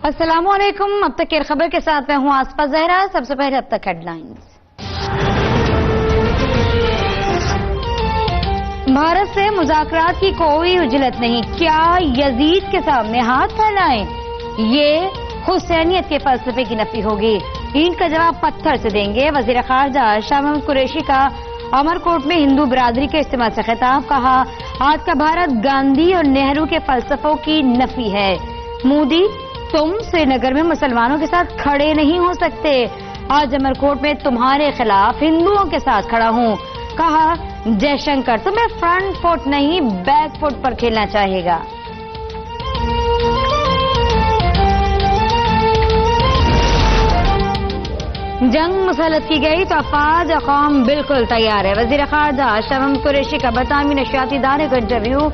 السلام علیکم. اب تک کی خبر کے ساتھ میں ہوں آسفا زہرا. سب سے پہلے اب تک ہیڈ لائنز. بھارت سے مذاکرات کی کوئی اجلت نہیں. کیا یزید کے سامنے ہاتھ پھیلائیں؟ یہ حسینیت کے فلسفے کی نفی ہوگی. اینٹ کا جواب پتھر سے دیں گے. وزیر خارجہ شاہ محمود قریشی کا امرکوٹ میں ہندو برادری کے اجتماع سے خطاب. کہا آج کا بھارت گاندھی اور نہرو کے فلسفوں کی نفی ہے. مودی تم سری نگر میں مسلمانوں کے ساتھ کھڑے نہیں ہو سکتے. آج امرکوٹ میں تمہارے خلاف ہندوؤں کے ساتھ کھڑا ہوں. کہا جے شنکر تمہیں فرنٹ فٹ نہیں بیک فٹ پر کھیلنا چاہیے گا. جنگ مسلط کی گئی تو افواج قوم بالکل تیار ہے. وزیر خارجہ شاہ محمود قریشی کا برطانوی نشریاتی ادارے کا انٹرویو.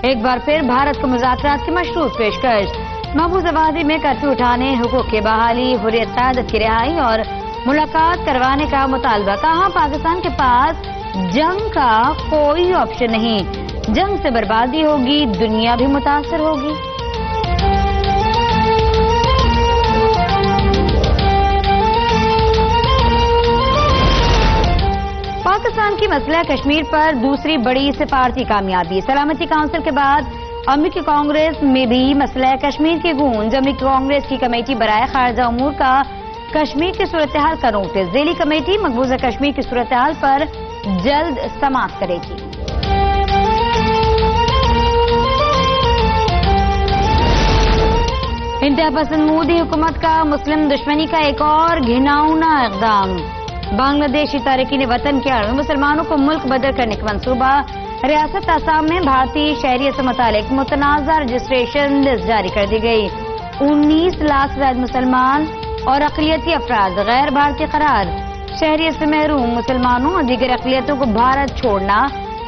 ایک بار پھر بھارت کو مذاکرات کی مشروط پیشکش. محفوظ آبادی میں کرفیو اٹھانے، حقوق کی بحالی، حریت قیادت کی رہائی اور ملاقات کروانے کا مطالبہ. کہا پاکستان کے پاس جنگ کا کوئی آپشن نہیں. جنگ سے بربادی ہوگی، دنیا بھی متاثر ہوگی. پاکستان کی مسئلہ کشمیر پر دوسری بڑی سفارتی کامیابی. سلامتی کونسل کے بعد امریکی کانگریس میں بھی مسئلہ کشمیر کی گونج. امریکی کانگریس کی کمیٹی برائے خارجہ امور کا کشمیر کی صورتحال کا نوٹس. ذیلی کمیٹی مقبوضہ کشمیر کی صورتحال پر جلد سماعت کرے گی. انتہا پسند مودی حکومت کا مسلم دشمنی کا ایک اور گھناؤنا اقدام. بنگلہ دیشی تارکین وطن کے آڑ میں مسلمانوں کو ملک بدر کرنے کا منصوبہ. ریاست آسام میں بھارتی شہریت سے متعلق متنازع رجسٹریشن لسٹ جاری کر دی گئی. 19 لاکھ سے زائد مسلمان اور اقلیتی افراد غیر بھارتی قرار. شہریت سے محروم مسلمانوں اور دیگر اقلیتوں کو بھارت چھوڑنا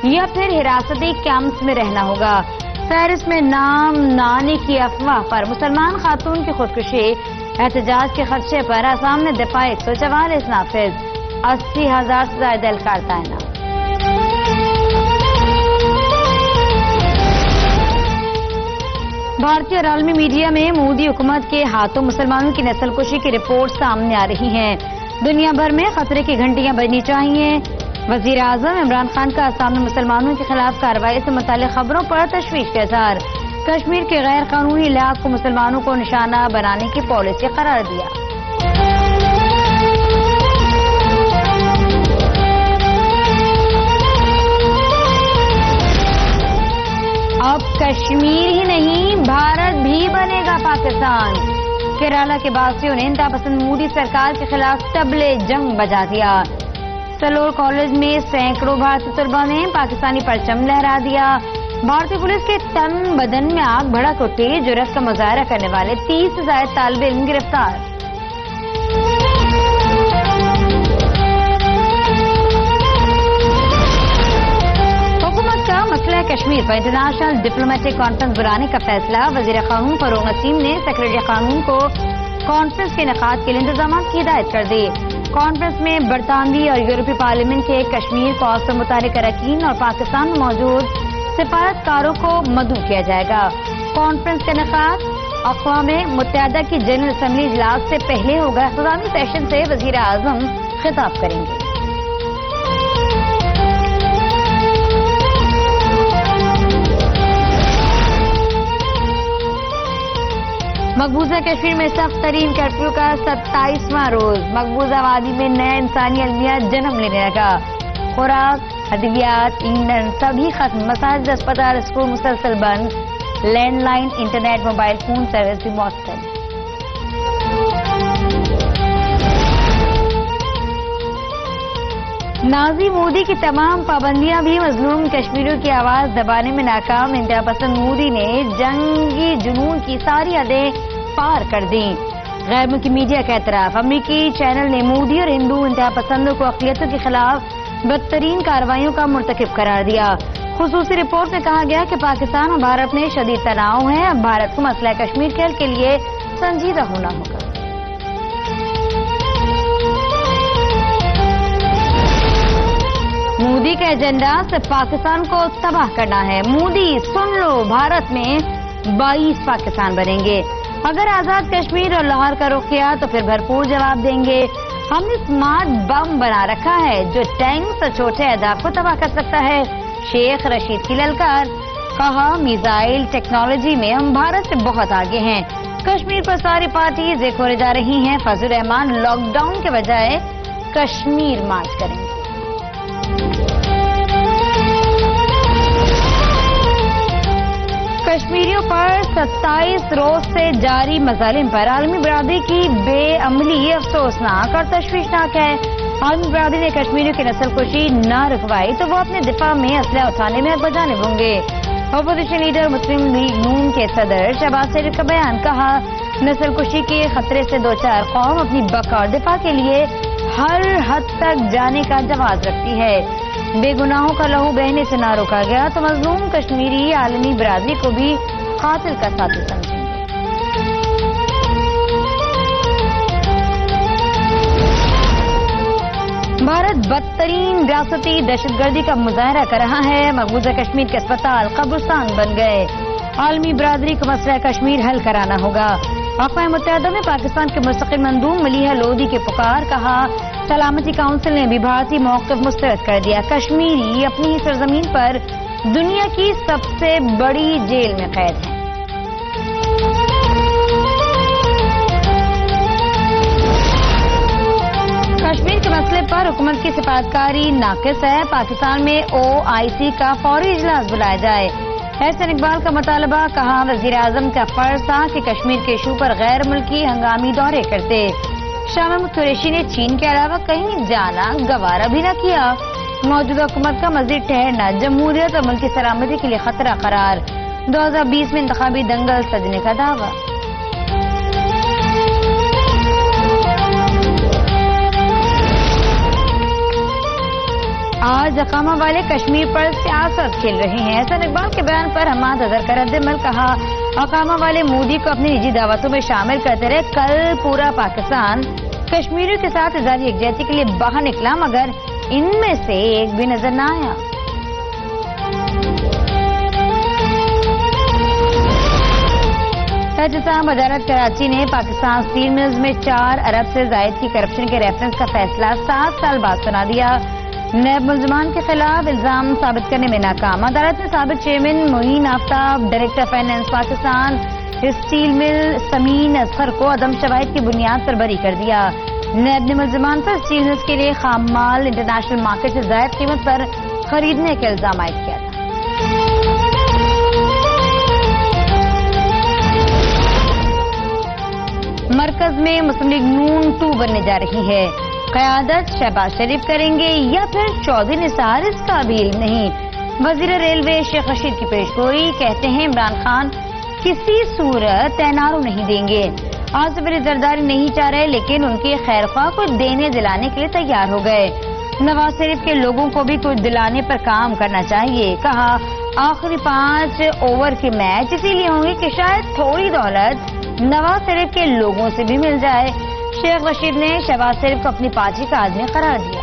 یا پھر حراستی کیمپس میں رہنا ہوگا. فہرست میں نام نہ آنے کی افواہ پر مسلمان خاتون کی خودکشی. احتجاج کے خدشے پر آسام میں دفاع 144 نافذ. 80,000 سے زائد اہلکار تعینات. بھارتی اور عالمی میڈیا میں مودی حکومت کے ہاتھوں مسلمانوں کی نسل کشی کی رپورٹ سامنے آ رہی ہیں. دنیا بھر میں خطرے کی گھنٹیاں بجنی چاہیے. وزیر اعظم عمران خان کا آسام میں مسلمانوں کے خلاف کارروائی سے متعلق خبروں پر تشویش کا اظہار. کشمیر کے غیر قانونی علاقوں کو مسلمانوں کو نشانہ بنانے کی پالیسی قرار دیا. اب کشمیر ہی نہیں بھارت بھی بنے گا پاکستان. کیرالہ کے باسیوں نے انتہا پسند مودی سرکار کے خلاف طبلِ جنگ بجا دیا. سلور کالج میں سینکڑوں بھارتی طلباء نے پاکستانی پرچم لہرا دیا. بھارتی پولیس کے تن بدن میں آگ بھڑک اٹھی. جرأت کا مظاہرہ کرنے والے 30 سے زائد طالب علم گرفتار. حکومت کا مسئلہ کشمیر پر انٹرنیشنل ڈپلومیٹک کانفرنس بلانے کا فیصلہ. وزیر قانون فاروق نسیم نے سیکرٹری قانون کو کانفرنس کے انعقاد کے لیے انتظامات کی ہدایت کر دی. کانفرنس میں برطانوی اور یورپی پارلیمنٹ کے کشمیر کاز سے متعلق اراکین اور پاکستان میں موجود سفارتکاروں کو مدعو کیا جائے گا. کانفرنس کا انعقاد اقوام متحدہ کی جنرل اسمبلی اجلاس سے پہلے ہوگا. اختتامی سیشن سے وزیر اعظم خطاب کریں گے. مقبوضہ کشمیر میں سخت ترین کرفیو کا 27واں روز. مقبوضہ وادی میں نیا انسانی المیہ جنم لینے لگا. خوراک، ادویات، ایندھن سبھی ختم. مساجد، اسپتال، اسکول مسلسل بند. Land line, internet, mobile phone service بھی معطل. نازی مودی کی تمام پابندیاں بھی مظلوم کشمیریوں کی آواز دبانے میں ناکام. انتہا پسند مودی نے جنگی جنون کی ساری حدیں پار کر دیں. غیر ملکی میڈیا کا اعتراف. امریکی چینل نے مودی اور ہندو انتہا پسندوں کو اقلیتوں کے خلاف بدترین کارروائیوں کا مرتکب قرار دیا. خصوصی رپورٹ میں کہا گیا کہ پاکستان اور بھارت میں شدید تناؤ ہے. اب بھارت کو مسئلہ کشمیر کے حل کے لیے سنجیدہ ہونا ہوگا. مودی کا ایجنڈا صرف پاکستان کو تباہ کرنا ہے. مودی سن لو، بھارت میں 22 پاکستان بنیں گے. اگر آزاد کشمیر اور لاہور کا رخ کیا تو پھر بھرپور جواب دیں گے. ہم نے اسمارٹ بم بنا رکھا ہے جو ٹینکس اور چھوٹے اہداف کو تباہ کر سکتا ہے. شیخ رشید کی للکار. کہا میزائل ٹیکنالوجی میں ہم بھارت سے بہت آگے ہیں. کشمیر پر ساری پارٹیز ایک ہو جا رہی ہیں. فضل الرحمان لاک ڈاؤن کے بجائے کشمیر مارچ کریں گے. کشمیریوں پر 27 روز سے جاری مظالم پر عالمی برادری کی بے عملی افسوسناک اور تشویشناک ہے. عالمی برادری نے کشمیریوں کی نسل کشی نہ رکوائی تو وہ اپنے دفاع میں اسلحہ اٹھانے میں بجانب ہوں گے. اپوزیشن لیڈر مسلم لیگ نون کے صدر شہباز شریف کا بیان. کہا نسل کشی کے خطرے سے دوچار قوم اپنی بقا اور دفاع کے لیے ہر حد تک جانے کا جواز رکھتی ہے. بے گناہوں کا لہو بہنے سے نہ روکا گیا تو مظلوم کشمیری عالمی برادری کو بھی قاتل کا ساتھی سمجھیں گے. بھارت بدترین ریاستی دہشت گردی کا مظاہرہ کر رہا ہے. مقبوضہ کشمیر کے اسپتال قبرستان بن گئے. عالمی برادری کو مسئلہ کشمیر حل کرانا ہوگا. اقوام متحدہ میں پاکستان کے مستقل مندوب ملیحہ لودھی کی پکار. کہا سلامتی کونسل نے بھی بھارتی موقف مسترد کر دیا. کشمیری اپنی سرزمین پر دنیا کی سب سے بڑی جیل میں قید ہیں. کشمیر کے مسئلے پر حکومت کی سفارتکاری ناقص ہے. پاکستان میں OIC کا فوری اجلاس بلایا جائے. احسن اقبال کا مطالبہ. کہا وزیر اعظم کا فرض تھا کہ کشمیر کے ایشو پر غیر ملکی ہنگامی دورے کرتے. شاہ محمود قریشی نے چین کے علاوہ کہیں جانا گوارا بھی نہ کیا. موجودہ حکومت کا مزید ٹھہرنا جمہوریت اور ملک کی سلامتی کے لیے خطرہ قرار. 2020 میں انتخابی دنگل سجنے کا دعویٰ. آج اقامہ والے کشمیر پر سیاست کھیل رہے ہیں. احسن اقبال کے بیان پر حماد اظہر کا رد عمل. کہا اقامہ والے مودی کو اپنی نجی دعوتوں میں شامل کرتے رہے. کل پورا پاکستان کشمیریوں کے ساتھ اظہار یکجہتی کے لیے باہر نکلا مگر ان میں سے ایک بھی نظر نہ آیا. احتسام وزارت کراچی نے پاکستان اسٹیل ملز میں 4 ارب سے زائد کی کرپشن کے ریفرنس کا فیصلہ 7 سال بعد سنا دیا. نیب ملزمان کے خلاف الزام ثابت کرنے میں ناکام. عدالت نے سابق chairman Moin Aftab director finance Pakistan steel mill Sameen Asghar کو عدم شواہد کی بنیاد پر بری کر دیا. نیب نے ملزمان پر اسٹیل ملز کے لیے خام مال انٹرنیشنل مارکیٹ سے زائد قیمت پر خریدنے کے الزام عائد کیا تھا. مرکز میں مسلم لیگ نون 2 بننے جا رہی ہے. قیادت شہباز شریف کریں گے یا پھر چودھری نثار, اس کا بھی علم نہیں. وزیر ریلوے شیخ رشید کی پیشگوئی. کہتے ہیں عمران خان کسی صورت تینارو نہیں دیں گے. آصف علی زرداری نہیں چاہ رہے لیکن ان کے خیر خواہ کو دینے دلانے کے لیے تیار ہو گئے. نواز شریف کے لوگوں کو بھی کچھ دلانے پر کام کرنا چاہیے. کہا آخری 5 اوور کے میچ اسی لیے ہوں گے کہ شاید تھوڑی دولت نواز شریف کے لوگوں سے بھی مل جائے. شیخ رشید نے شہباز شریف کو اپنی پارٹی کا آدمی قرار دیا.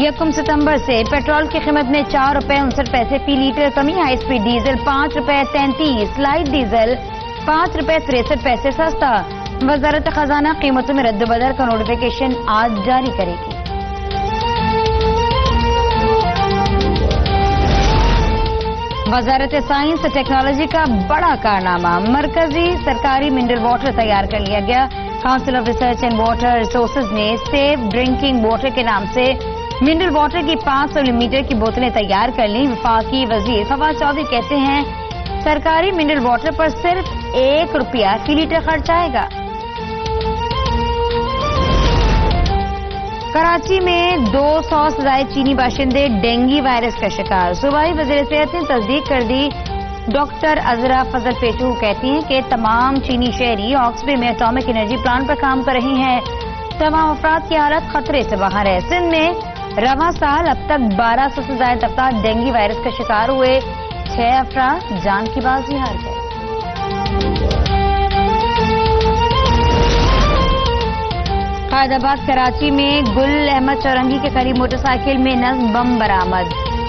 یکم ستمبر سے پیٹرول کی قیمت میں 4 روپے 59 پیسے فی لیٹر کمی. ہائی اسپیڈ ڈیزل 5 روپے 33, لائٹ ڈیزل 5 روپے 63 پیسے سستا. وزارت خزانہ قیمتوں میں رد و بدل کا نوٹیفیکیشن آج جاری کرے گی. وزارت سائنس اور ٹیکنالوجی کا بڑا کارنامہ. مرکزی سرکاری منرل واٹر تیار کر لیا گیا. Council of research and water resources نے سیف ڈرنکنگ واٹر کے نام سے منرل واٹر کی 500 لیٹر کی بوتلیں تیار کر لیں. وفاقی وزیر فواد چودھری کہتے ہیں سرکاری منرل واٹر پر صرف 1 روپیہ فی لیٹر خرچ آئے گا. کراچی میں 200 سے زائد چینی باشندے ڈینگی وائرس کا شکار. صوبائی وزیر صحت نے تصدیق کر دی. ڈاکٹر عذرا فضل پیٹو کہتی ہیں کہ تمام چینی شہری آکسفورڈ میں اٹامک انرجی پلانٹ پر کام کر رہی ہیں. تمام افراد کی حالت خطرے سے باہر ہے. سندھ میں رواں سال اب تک 1200 سے زائد افراد ڈینگی وائرس کا شکار ہوئے. 6 افراد جان کی بازی ہار گئے. قائد آباد کراچی میں گل احمد چورنگی کے قریب موٹر سائیکل میں نصب بم برآمد.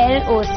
LOC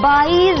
22